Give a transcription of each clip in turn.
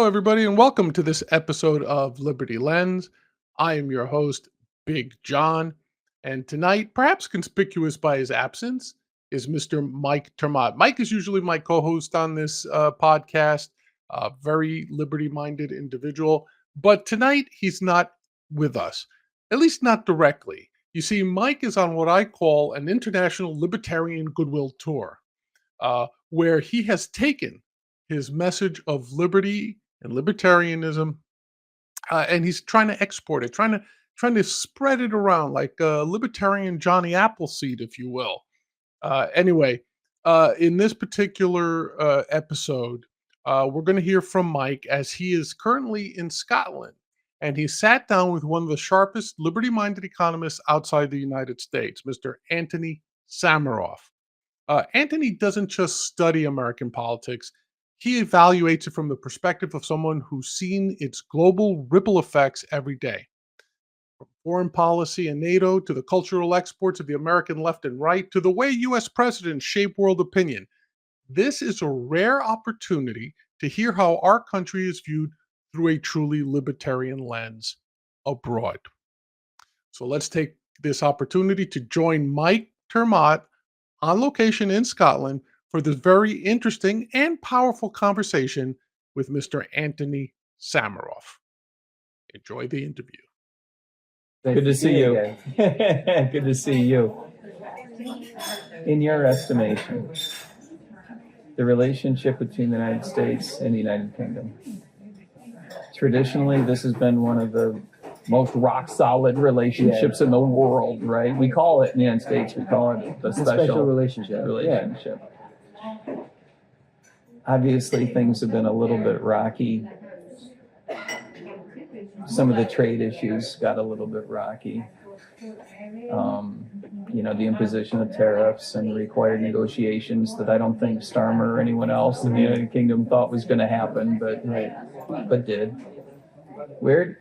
Hello, everybody, and welcome to this episode of Liberty Lens. I am your host, Big John, and tonight, perhaps conspicuous by his absence, is Mr. Mike Termott. Mike is usually my co-host on this podcast, a very liberty-minded individual, but tonight he's not with us, at least not directly. You see, Mike is on what I call an international libertarian goodwill tour, where he has taken his message of liberty and libertarianism, and he's trying to export it, trying to spread it around like a libertarian Johnny Appleseed, if you will. Anyway, in this particular episode, we're going to hear from Mike as he is currently in Scotland, and he sat down with one of the sharpest liberty-minded economists outside the United States, Mr. Antony Sammeroff. Antony doesn't just study American politics. He evaluates it from the perspective of someone who's seen its global ripple effects every day. From foreign policy and NATO to the cultural exports of the American left and right to the way U.S. presidents shape world opinion. This is a rare opportunity to hear how our country is viewed through a truly libertarian lens abroad. So let's take this opportunity to join Mike Termott on location in Scotland for this very interesting and powerful conversation with Mr. Antony Sammeroff. Enjoy the interview. Good to see you. Good to see you. In your estimation, the relationship between the United States and the United Kingdom. Traditionally, this has been one of the most rock-solid relationships in the world, right? We call it in the United States, we call it the special relationship. relationship. Obviously, things have been a little bit rocky. Some of the trade issues got a little bit rocky. The imposition of tariffs and required negotiations that I don't think Starmer or anyone else in the United Kingdom thought was going to happen, but did. Where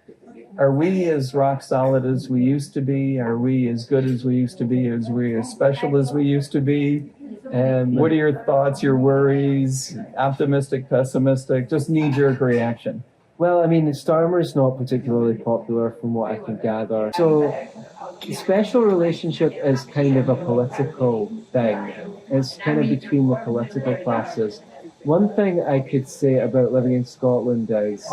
are we as rock solid as we used to be? Are we as good as we used to be? Are we as special as we used to be? And what are your thoughts, your worries, optimistic, pessimistic, just knee-jerk reaction? Well, I mean, Starmer is not particularly popular from what I can gather. So the special relationship is kind of a political thing. It's kind of between the political classes. One thing I could say about living in Scotland is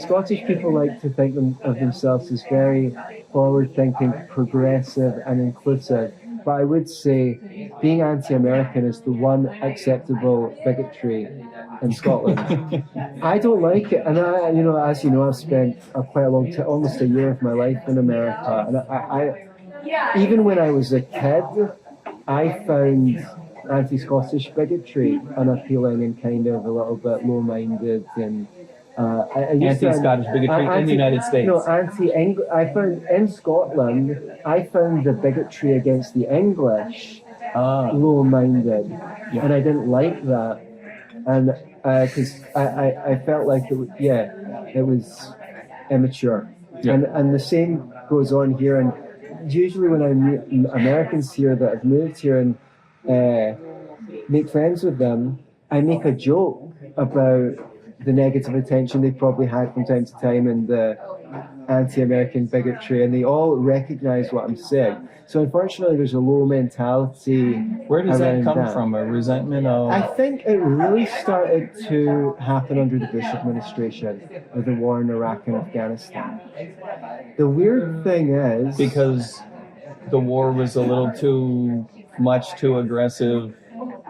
Scottish people like to think of themselves as very forward-thinking, progressive and inclusive. But I would say being anti-American is the one acceptable bigotry in Scotland. I don't like it, and as you know, I've spent quite a long time, almost a year of my life in America, and I even when I was a kid, I found anti-Scottish bigotry unappealing and kind of a little bit low-minded and anti-Scottish bigotry in the United States. No, I found in Scotland, I found the bigotry against the English low-minded, and I didn't like that, and because I felt like it was immature, and the same goes on here. And usually when I meet Americans here that have moved here and make friends with them, I make a joke about the negative attention they probably had from time to time and the anti-American bigotry, and they all recognize what I'm saying. So unfortunately, there's a low mentality. Where does that come from? A resentment of? I think it really started to happen under the Bush administration with the war in Iraq and Afghanistan. The weird thing is because the war was a little too much too aggressive,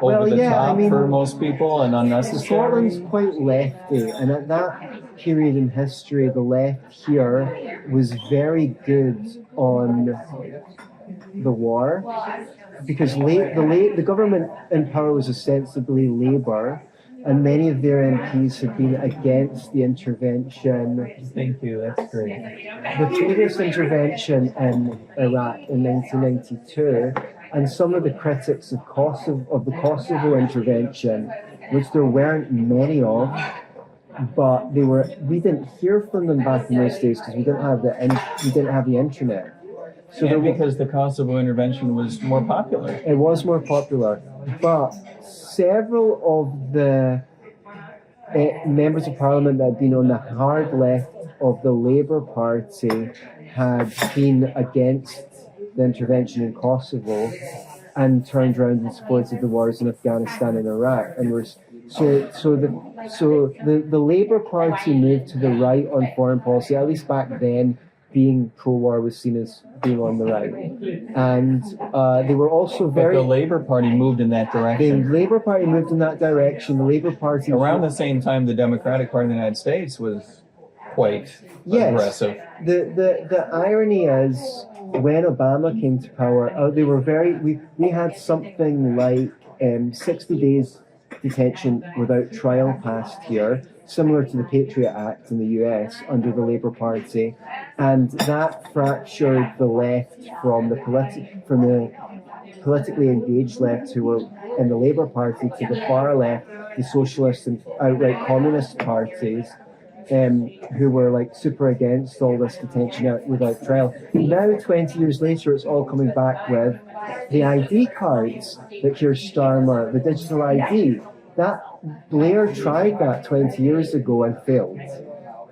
over the top for most people and unnecessary. Scotland's quite lefty, and at that period in history, the left here was very good on the war because the government in power was ostensibly Labour, and many of their MPs had been against the intervention. Thank you, that's great. The previous intervention in Iraq in 1992. And some of the critics of the Kosovo intervention, which there weren't many of, but we didn't hear from them back in those days because we didn't have the internet. So because the Kosovo intervention was more popular. It was more popular, but several of the members of parliament that had been on the hard left of the Labour Party had been against the intervention in Kosovo and turned around and supported the wars in Afghanistan and Iraq, and were the Labour Party moved to the right on foreign policy. At least back then, being pro-war was seen as being on the right, and they were also very. But the Labour Party moved in that direction. The Labour Party moved in that direction. The Labour Party Around the same time, the Democratic Party of the United States was quite aggressive. The irony is, when Obama came to power, they were very. We had something like 60 days detention without trial passed here, similar to the Patriot Act in the US under the Labour Party, and that fractured the left from the politically engaged left who were in the Labour Party to the far left, the socialist and outright communist parties, who were like super against all this detention without trial. Now, 20 years later, it's all coming back with the ID cards that Keir Starmer, the digital ID. That Blair tried that 20 years ago and failed,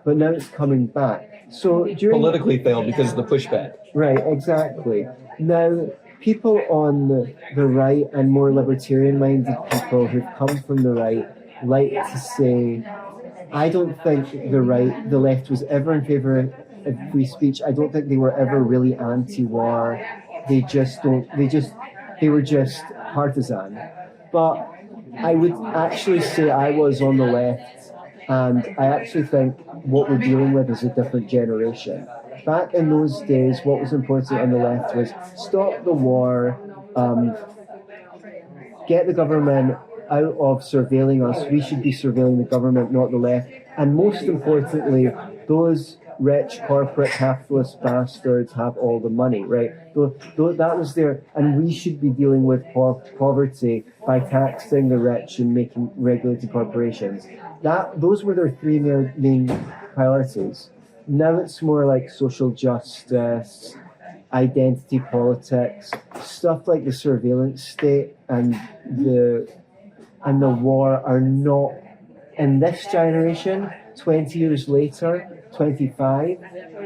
but now it's coming back. So Politically failed because of the pushback. Right, exactly. Now, people on the right and more libertarian-minded people who've come from the right like to say, I don't think the left was ever in favour of free speech. I don't think they were ever really anti-war. They were just partisan. But I would actually say I was on the left, and I actually think what we're dealing with is a different generation. Back in those days, what was important on the left was stop the war, get the government out of surveilling us. We should be surveilling the government, not the left. And most importantly, those rich corporate capitalist bastards have all the money, right? That was there, and we should be dealing with poverty by taxing the rich and making regulated corporations. Those were their three main priorities. Now it's more like social justice, identity politics, stuff like the surveillance state and the war are not, in this generation, 20 years later, 25,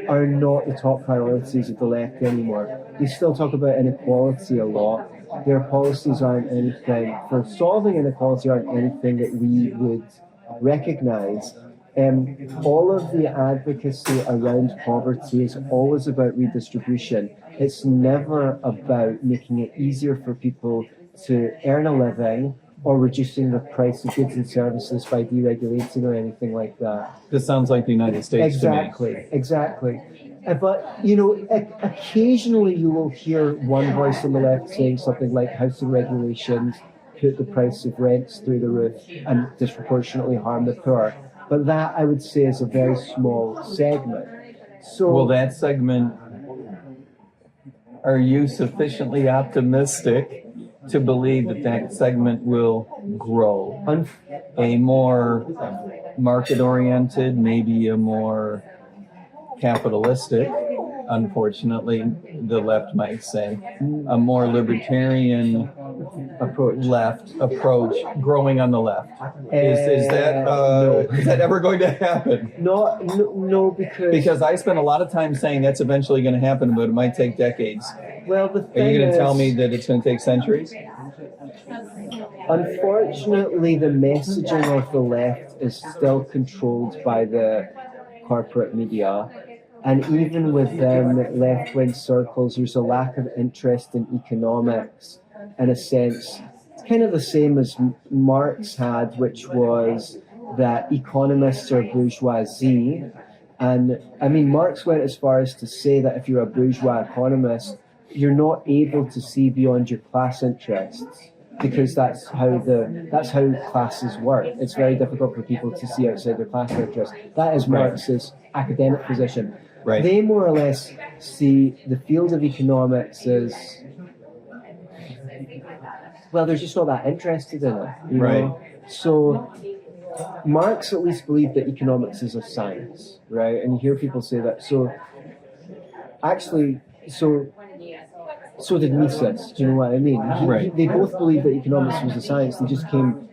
are not the top priorities of the left anymore. They still talk about inequality a lot. Their policies aren't anything, for solving inequality aren't anything that we would recognise. All of the advocacy around poverty is always about redistribution. It's never about making it easier for people to earn a living or reducing the price of goods and services by deregulating or anything like that. This sounds like the United States to me. Exactly. But, occasionally you will hear one voice on the left saying something like housing regulations put the price of rents through the roof and disproportionately harm the poor. But that, I would say, is a very small segment. So, well, that segment, are you sufficiently optimistic to believe that segment will grow? A more market-oriented, maybe a more capitalistic, unfortunately, the left might say, a more libertarian approach growing on the left. Is that ever going to happen? No, because I spend a lot of time saying that's eventually going to happen, but it might take decades. Well, are you going to tell me that it's going to take centuries? Unfortunately, the messaging of the left is still controlled by the corporate media. And even within left-wing circles, there's a lack of interest in economics, in a sense. It's kind of the same as Marx had, which was that economists are bourgeoisie. And I mean, Marx went as far as to say that if you're a bourgeois economist, you're not able to see beyond your class interests, because that's how classes work. It's very difficult for people to see outside their class interests. That is Marx's academic position. Right. They more or less see the field of economics as, well, they're just not that interested in it. You know? So Marx at least believed that economics is a science, right? And you hear people say that. So did Mises. Do you know what I mean? They both believed that economics was a science. They just came.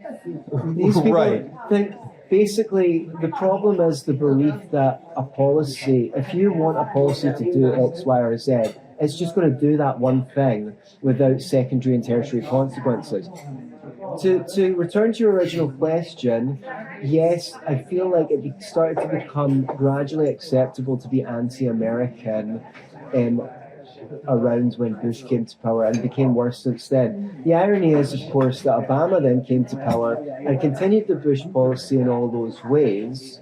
These people think basically, the problem is the belief that a policy, if you want a policy to do X, Y, or Z, it's just going to do that one thing without secondary and tertiary consequences. To return to your original question, yes, I feel like it started to become gradually acceptable to be anti-American around when Bush came to power, and became worse since then. The irony is, of course, that Obama then came to power and continued the Bush policy in all those ways.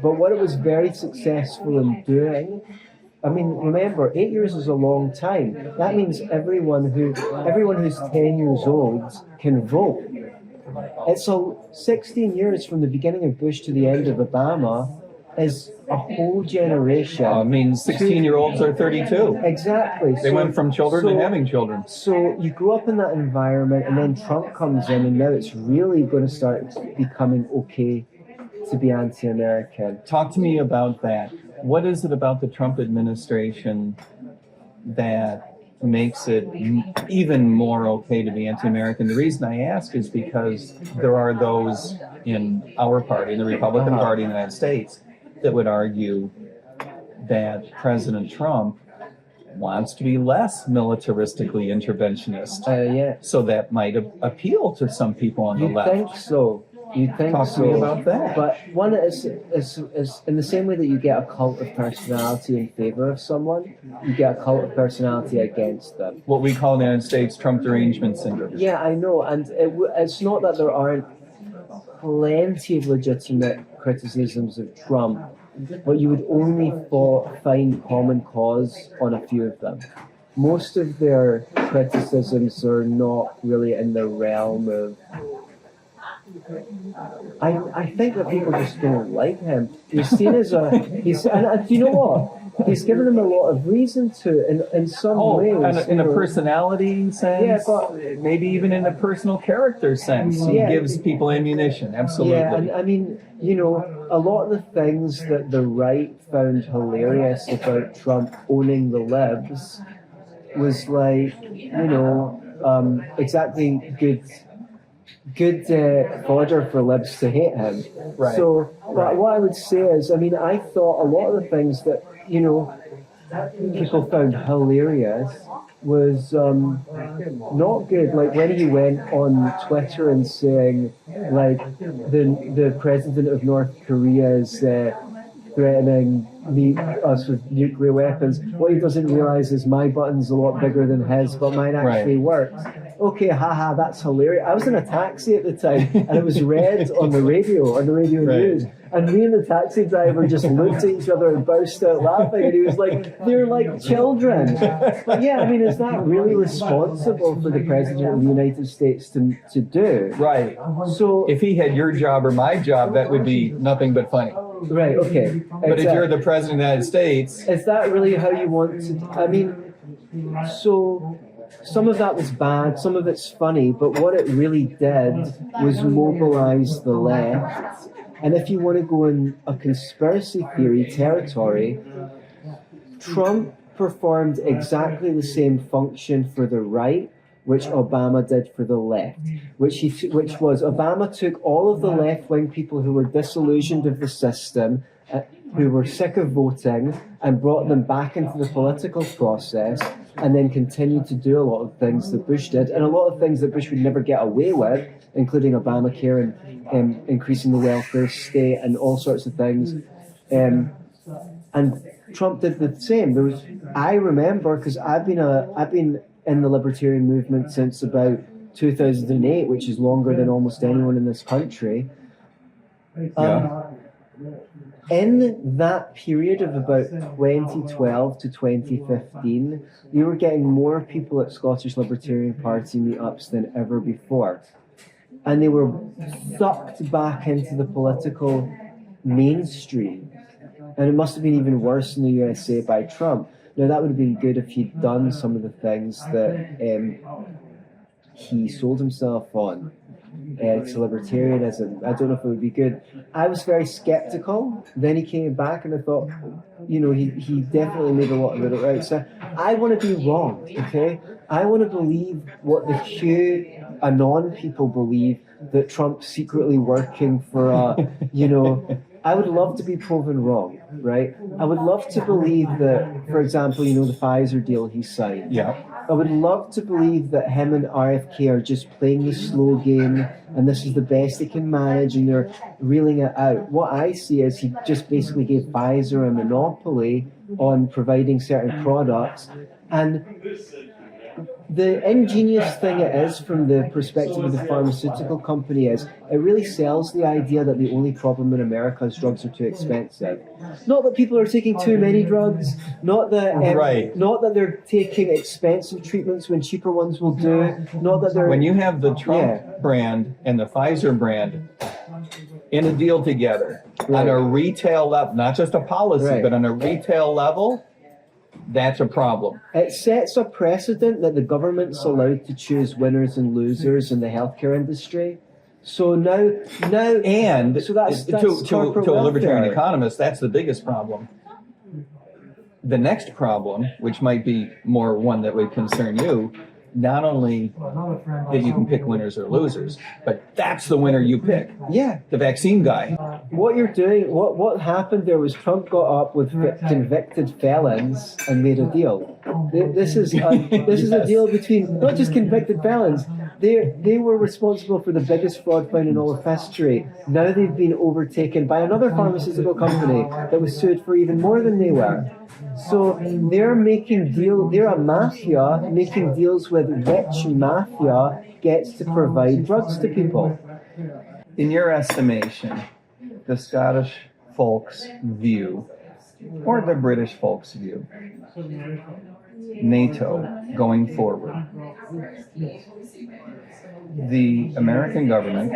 But what it was very successful in doing, I mean, remember, 8 years is a long time. That means everyone who's 10 years old can vote. It's 16 years from the beginning of Bush to the end of Obama is a whole generation. I mean, 16-year-olds are 32. Exactly. They went from children to having children. So you grow up in that environment, and then Trump comes in, and now it's really going to start becoming okay to be anti-American. Talk to me about that. What is it about the Trump administration that makes it even more okay to be anti-American? The reason I ask is because there are those in our party, the Republican Party in the United States, that would argue that President Trump wants to be less militaristically interventionist. Yeah. So that might appeal to some people on the left. You think so? You think Talk so? to me about that. But one is in the same way that you get a cult of personality in favor of someone, you get a cult of personality against them. What we call in the United States Trump derangement syndrome. Yeah, I know, and it's not that there aren't plenty of legitimate criticisms of Trump, but you would only find common cause on a few of them. Most of their criticisms are not really in the realm of. I think that people just don't like him. He's seen as and do you know what? He's given him a lot of reason to, in some ways. In a personality sense? Yeah, but maybe even in a personal character sense. He gives people ammunition, absolutely. Yeah, and I mean, a lot of the things that the right found hilarious about Trump owning the libs was like, exactly good fodder for libs to hate him. Right. So, but what I would say is, I mean, I thought a lot of the things that, people found hilarious was not good. Like when he went on Twitter and saying, like, the president of North Korea is threatening us with nuclear weapons. What he doesn't realize is my button's a lot bigger than his, but mine actually works. Okay, haha, that's hilarious. I was in a taxi at the time, and it was read on the radio news, and me and the taxi driver just looked at each other and burst out laughing, and he was like, they're like children. But yeah, I mean, is that really responsible for the President of the United States to do? Right. So if he had your job or my job, that would be nothing but funny. Right, okay. But if you're the President of the United States... Is that really how you want to... I mean, so... Some of that was bad, some of it's funny, but what it really did was mobilize the left. And if you want to go in a conspiracy theory territory, Trump performed exactly the same function for the right, which Obama did for the left, which was Obama took all of the left-wing people who were disillusioned of the system, who were sick of voting, and brought them back into the political process, and then continued to do a lot of things that Bush did, and a lot of things that Bush would never get away with, including Obamacare and increasing the welfare state and all sorts of things. And Trump did the same. I remember, because I've been in the Libertarian movement since about 2008, which is longer than almost anyone in this country. In that period of about 2012 to 2015, we were getting more people at Scottish Libertarian Party meetups than ever before. And they were sucked back into the political mainstream. And it must have been even worse in the USA by Trump. Now, that would have been good if he'd done some of the things that he sold himself on. To libertarianism. I don't know if it would be good. I was very skeptical. Then he came back and I thought, he definitely made a lot of it right. So I want to be wrong, okay? I want to believe what the QAnon people believe, that Trump's secretly working for I would love to be proven wrong, right? I would love to believe that, for example, the Pfizer deal he signed. Yeah. I would love to believe that him and RFK are just playing the slow game and this is the best they can manage and they're reeling it out. What I see is he just basically gave Pfizer a monopoly on providing certain products. And the ingenious thing it is from the perspective of the pharmaceutical company is it really sells the idea that the only problem in America is drugs are too expensive. Not that people are taking too many drugs, not that not that they're taking expensive treatments when cheaper ones will do, not that they're... When you have the Trump brand and the Pfizer brand in a deal together on a retail level, not just a policy, but on a retail level, that's a problem. It sets a precedent that the government's allowed to choose winners and losers in the healthcare industry. So now, and so that's to a libertarian economist, that's the biggest problem. The next problem, which might be more one that would concern you, not only that you can pick winners or losers, but that's the winner you pick. Yeah. The vaccine guy. What you're doing, what happened there was Trump got up with convicted felons and made a deal. This is a deal between not just convicted felons. They were responsible for the biggest fraud found in all of history. Now they've been overtaken by another pharmaceutical company that was sued for even more than they were. So they're a mafia making deals with rich mafia gets to provide drugs to people. In your estimation, the Scottish folks' view, or the British folks' view, NATO going forward, the American government,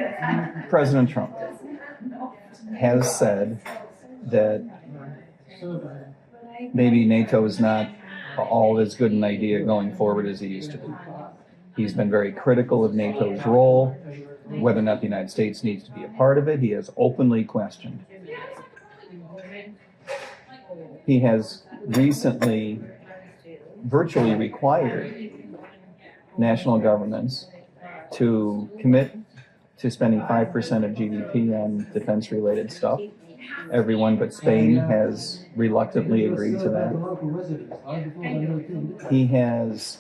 President Trump, has said that maybe NATO is not all as good an idea going forward as it used to be. He's been very critical of NATO's role, whether or not the United States needs to be a part of it. He has openly questioned. He has recently virtually required national governments to commit to spending 5% of GDP on defense-related stuff. Everyone but Spain has reluctantly agreed to that. He has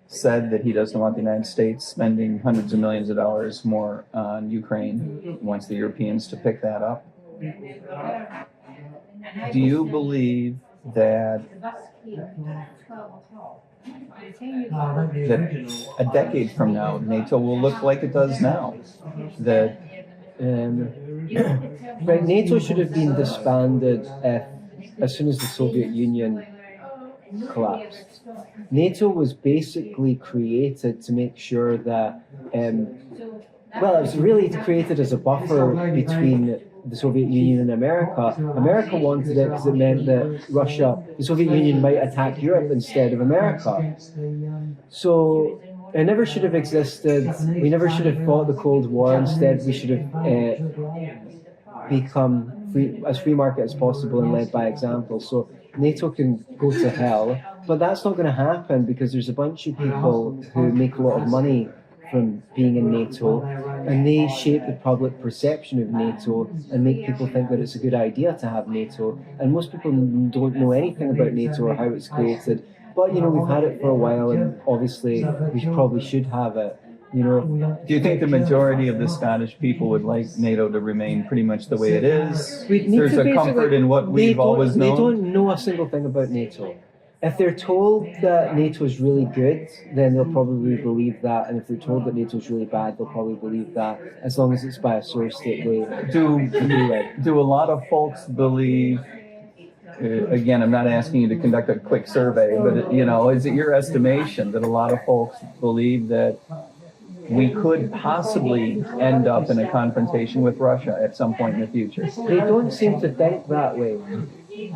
said that he doesn't want the United States spending hundreds of millions of dollars more on Ukraine. He wants the Europeans to pick that up. Do you believe that a decade from now, NATO will look like it does now? That NATO should have been disbanded as soon as the Soviet Union collapsed. NATO was basically created to make sure that, it was really created as a buffer between the Soviet Union and America. America wanted it because it meant that the Soviet Union might attack Europe instead of America. So it never should have existed. We never should have fought the Cold War. Instead, we should have become as free market as possible and led by example. So NATO can go to hell, but that's not going to happen because there's a bunch of people who make a lot of money from being in NATO, and they shape the public perception of NATO and make people think that it's a good idea to have NATO. And most people don't know anything about NATO or how it's created. But, we've had it for a while, and obviously we probably should have it. Do you think the majority of the Scottish people would like NATO to remain pretty much the way it is? There's a comfort in what we've always known? They don't know a single thing about NATO. If they're told that NATO is really good, then they'll probably believe that. And if they're told that NATO is really bad, they'll probably believe that, as long as it's by a source that they do a lot of folks believe, again, I'm not asking you to conduct a quick survey, but, is it your estimation that a lot of folks believe that we could possibly end up in a confrontation with Russia at some point in the future? They don't seem to think that way.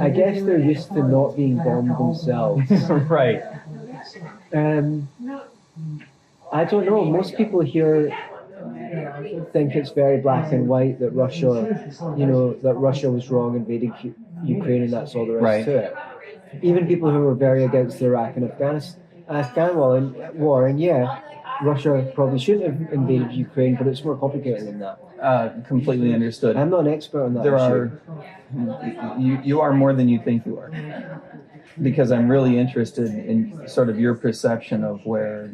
I guess they're used to not being bombed themselves. Right. I don't know. Most people here think it's very black and white that Russia, that Russia was wrong invading Ukraine, and that's all there is to it. Even people who were very against the Iraq and Afghanistan war, and Russia probably shouldn't have invaded Ukraine, but it's more complicated than that. Completely understood. I'm not an expert on that There issue. you are more than you think you are, because I'm really interested in sort of your perception of where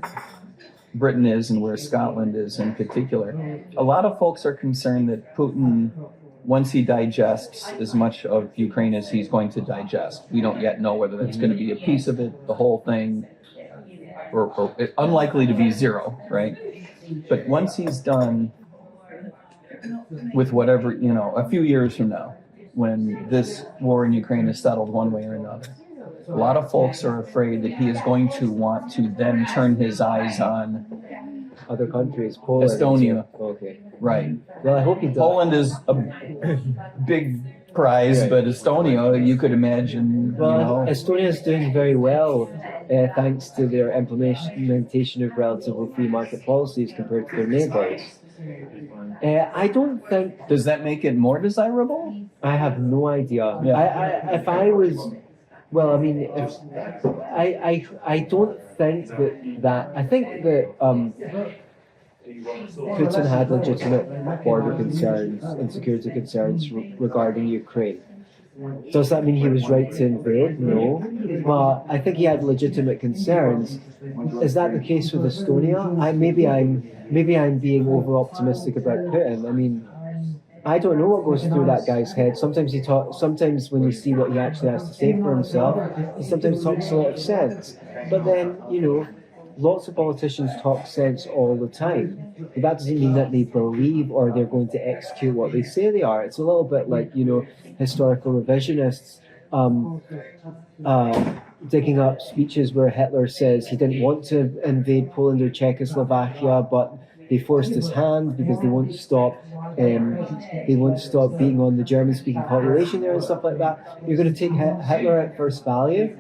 Britain is and where Scotland is in particular. A lot of folks are concerned that Putin, once he digests as much of Ukraine as he's going to digest, we don't yet know whether that's going to be a piece of it, the whole thing, or unlikely to be zero, right? But once he's done with whatever, a few years from now, when this war in Ukraine is settled one way or another, a lot of folks are afraid that he is going to want to then turn his eyes on Other countries, Poland. Estonia. Okay. Right. Well, I hope he does. Poland is a big prize, Right. but Estonia, you could imagine, Well, Estonia is doing very well thanks to their implementation of relatively free market policies compared to their neighbours. I don't think. Does that make it more desirable? I have no idea. Yeah. If I was, well, I mean, I don't think that I think that Putin had legitimate border concerns and security concerns regarding Ukraine. Does that mean he was right to invade? No. But I think he had legitimate concerns. Is that the case with Estonia? Maybe I'm being over optimistic about Putin. I mean, I don't know what goes through that guy's head. Sometimes when you see what he actually has to say for himself, he sometimes talks a lot of sense. But then, lots of politicians talk sense all the time. But that doesn't mean that they believe or they're going to execute what they say they are. It's a little bit like, historical revisionists digging up speeches where Hitler says he didn't want to invade Poland or Czechoslovakia, but they forced his hand because they won't stop being on the German-speaking population there and stuff like that. You're going to take Hitler at face value.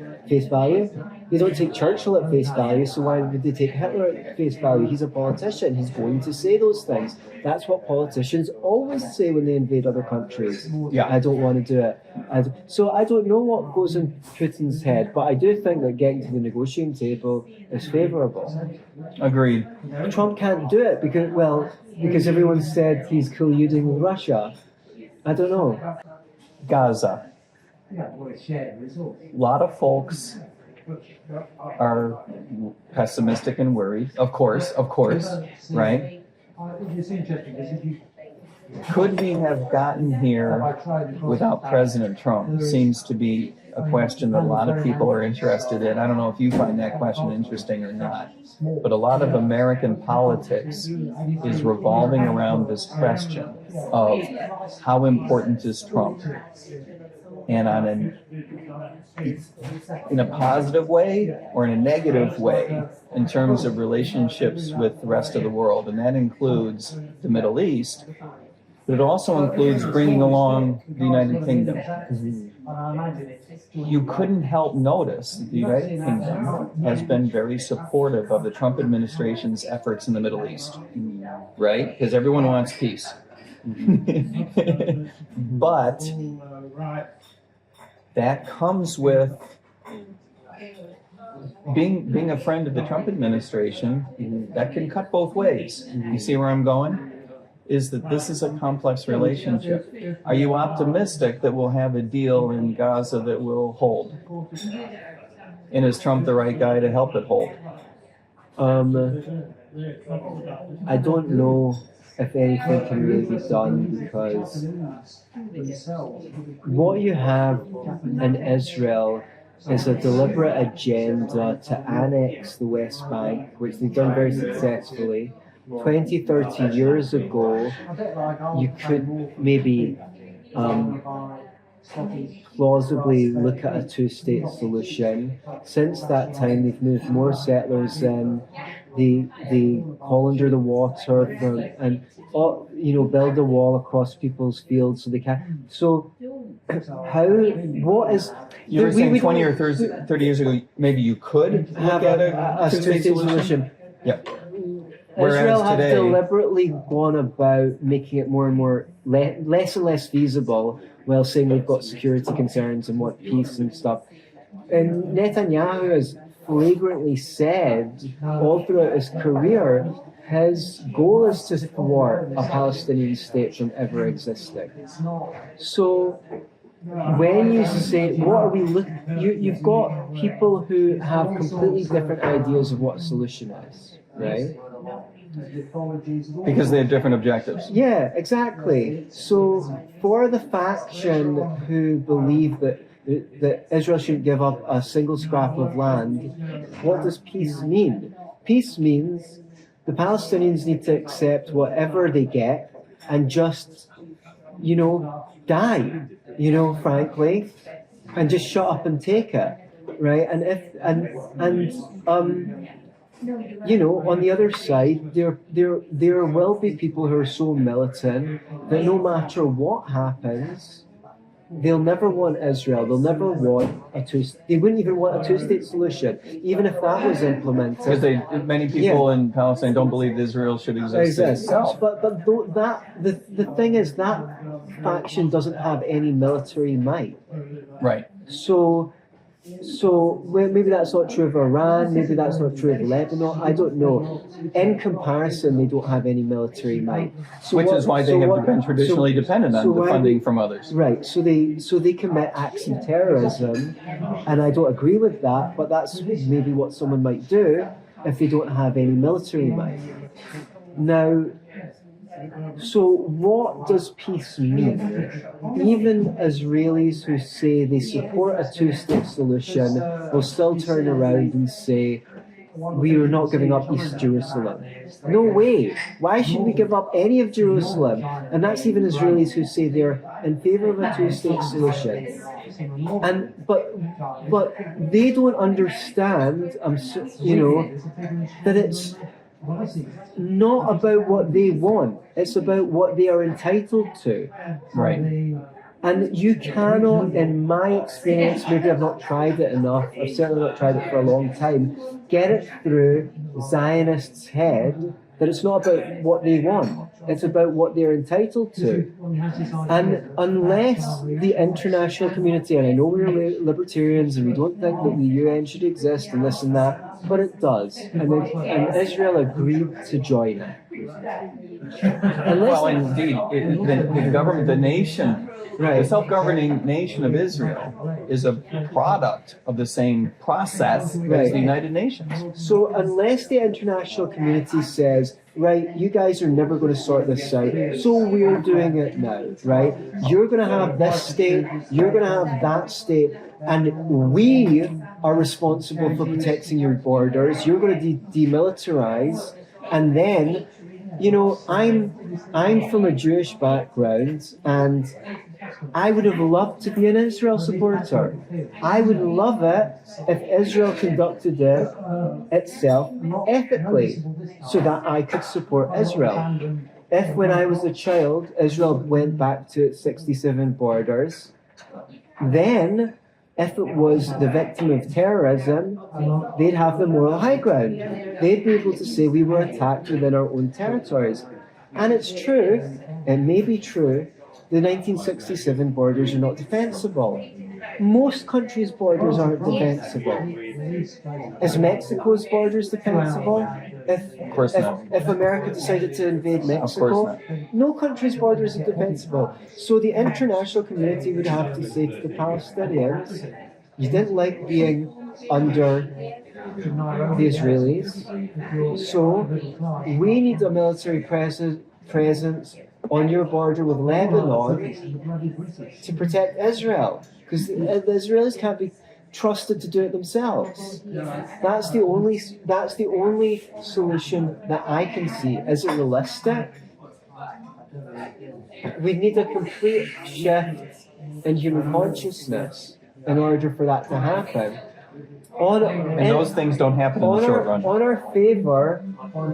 They don't take Churchill at face value, so why would they take Hitler at face value? He's a politician. He's going to say those things. That's what politicians always say when they invade other countries. Yeah. I don't want to do it. So I don't know what goes in Putin's head, but I do think that getting to the negotiating table is favourable. Agreed. Trump can't do it because everyone said he's colluding with Russia. I don't know. Gaza. A lot of folks are pessimistic and worried. Of course, right? Could we have gotten here without President Trump? Seems to be a question that a lot of people are interested in. I don't know if you find that question interesting or not, but a lot of American politics is revolving around this question of how important is Trump? And in a positive way or in a negative way in terms of relationships with the rest of the world. And that includes the Middle East, but it also includes bringing along the United Kingdom. You couldn't help notice that the United Kingdom has been very supportive of the Trump administration's efforts in the Middle East, right? Because everyone wants peace. But that comes with being a friend of the Trump administration. That can cut both ways. You see where I'm going? Is that this is a complex relationship. Are you optimistic that we'll have a deal in Gaza that will hold? And is Trump the right guy to help it hold? I don't know if anything can really be done, because what you have in Israel is a deliberate agenda to annex the West Bank, which they've done very successfully. 20, 30 years ago, you could maybe plausibly look at a two-state solution. Since that time, they've moved more settlers in. They haul under the water and build a wall across people's fields so they can. So, what is? You were saying 20 or 30 years ago, maybe you could have look at a two-state solution. Yep. Israel have today, deliberately gone about making it more and more less and less feasible, while saying they've got security concerns and want peace and stuff. And Netanyahu is flagrantly said all throughout his career, his goal is to thwart a Palestinian state from ever existing. So when you say, what are we looking, you've got people who have completely different ideas of what a solution is, right? Because they have different objectives. Yeah, exactly. So for the faction who believe that Israel shouldn't give up a single scrap of land, what does peace mean? Peace means the Palestinians need to accept whatever they get and just, die, frankly, and just shut up and take it, right? On the other side, there will be people who are so militant that no matter what happens, they'll never want Israel. They'll never want they wouldn't even want a two-state solution, even if that was implemented. Because many people in Palestine don't believe Israel should exist itself. But the thing is that faction doesn't have any military might. Right. So maybe that's not true of Iran, maybe that's not true of Lebanon, I don't know. In comparison, they don't have any military might. Which is why they have been traditionally dependent on the funding from others. Right, so they commit acts of terrorism, and I don't agree with that, but that's maybe what someone might do if they don't have any military might. Now, so what does peace mean? Even Israelis who say they support a two-state solution will still turn around and say, we are not giving up East Jerusalem. No way. Why should we give up any of Jerusalem? And that's even Israelis who say they're in favor of a two-state solution. But they don't understand, that it's not about what they want. It's about what they are entitled to. Right. And you cannot, in my experience, maybe I've not tried it enough, I've certainly not tried it for a long time, get it through Zionists' head that it's not about what they want. It's about what they're entitled to. And unless the international community, and I know we're libertarians and we don't think that the UN should exist and this and that, but it does. And Israel agreed to join it. Well, indeed, the government, the nation, right. The self-governing nation of Israel is a product of the same process as the United Nations. So unless the international community says, right, you guys are never going to sort this out, so we're doing it now, right? You're going to have this state, you're going to have that state, and we are responsible for protecting your borders. You're going to demilitarize, and then, I'm from a Jewish background, and I would have loved to be an Israel supporter. I would love it if Israel conducted it itself ethically so that I could support Israel. If when I was a child, Israel went back to its 67 borders, then if it was the victim of terrorism, they'd have the moral high ground. They'd be able to say we were attacked within our own territories. And it's true, it may be true, the 1967 borders are not defensible. Most countries' borders aren't defensible. Is Mexico's borders defensible? If America decided to invade Mexico, no country's borders are defensible. So the international community would have to say to the Palestinians, you didn't like being under the Israelis, so we need a military presence on your border with Lebanon to protect Israel, because the Israelis can't be trusted to do it themselves. That's the only solution that I can see. Is it realistic? We need a complete shift in human consciousness in order for that to happen. And those things don't happen in the short run. On our favor,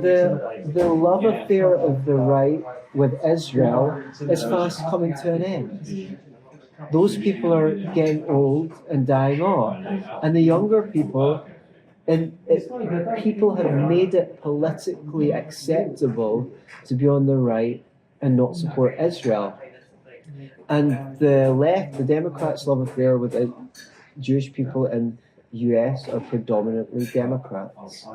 the love affair of the right with Israel is fast coming to an end. Those people are getting old and dying off. And the younger people, people have made it politically acceptable to be on the right and not support Israel. And the left, the Democrats' love affair with Jewish people and US are predominantly Democrats.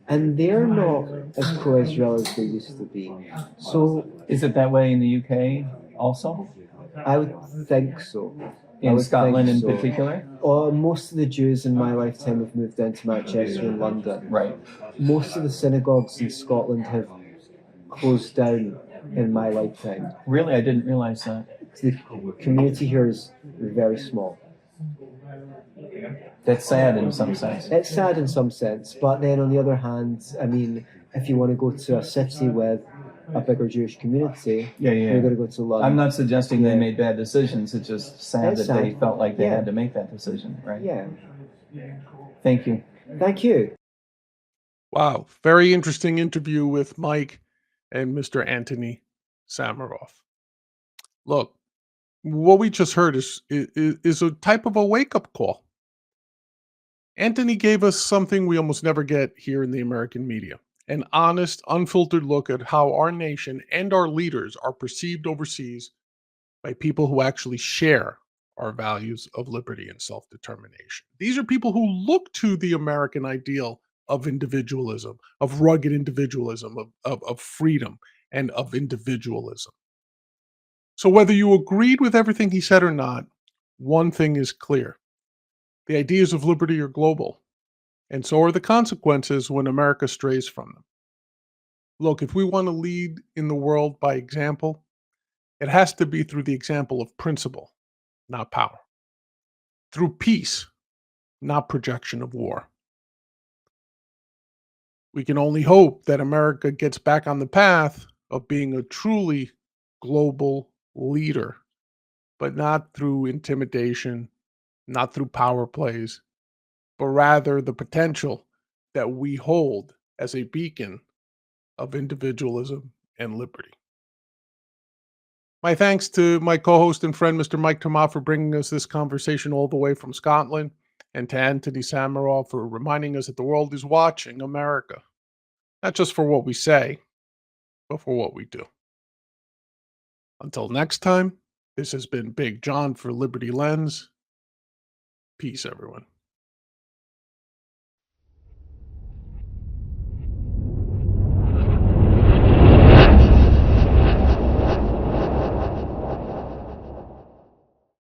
And they're not as pro-Israel as they used to be. So Is it that way in the UK also? I would think so. I In would Scotland think in so. particular? Or most of the Jews in my lifetime have moved down to Manchester and London. Right. Most of the synagogues in Scotland have closed down in my lifetime. Really, I didn't realize that. The community here is very small. That's sad in some sense. It's sad in some sense, but then on the other hand, I mean, if you want to go to a city with a bigger Jewish community, Yeah. you're going to go to London. I'm not suggesting they Yeah. made bad decisions. It's just sad It's that they sad. felt like they Yeah. had to make that decision, right? Yeah. Thank you. Thank you. Wow. Very interesting interview with Mike and Mr. Antony Sammeroff. Look, what we just heard is a type of a wake-up call. Antony gave us something we almost never get here in the American media, an honest, unfiltered look at how our nation and our leaders are perceived overseas by people who actually share our values of liberty and self-determination. These are people who look to the American ideal of individualism, of rugged individualism, of freedom, and of individualism. So whether you agreed with everything he said or not, one thing is clear. The ideas of liberty are global, and so are the consequences when America strays from them. Look, if we want to lead in the world by example, it has to be through the example of principle, not power. Through peace, not projection of war. We can only hope that America gets back on the path of being a truly global leader, but not through intimidation, not through power plays, but rather the potential that we hold as a beacon of individualism and liberty. My thanks to my co-host and friend, Mr. Mike Terma, for bringing us this conversation all the way from Scotland, and to Antony Sammeroff for reminding us that the world is watching America, not just for what we say, but for what we do. Until next time, this has been Big John for Liberty Lens. Peace, everyone.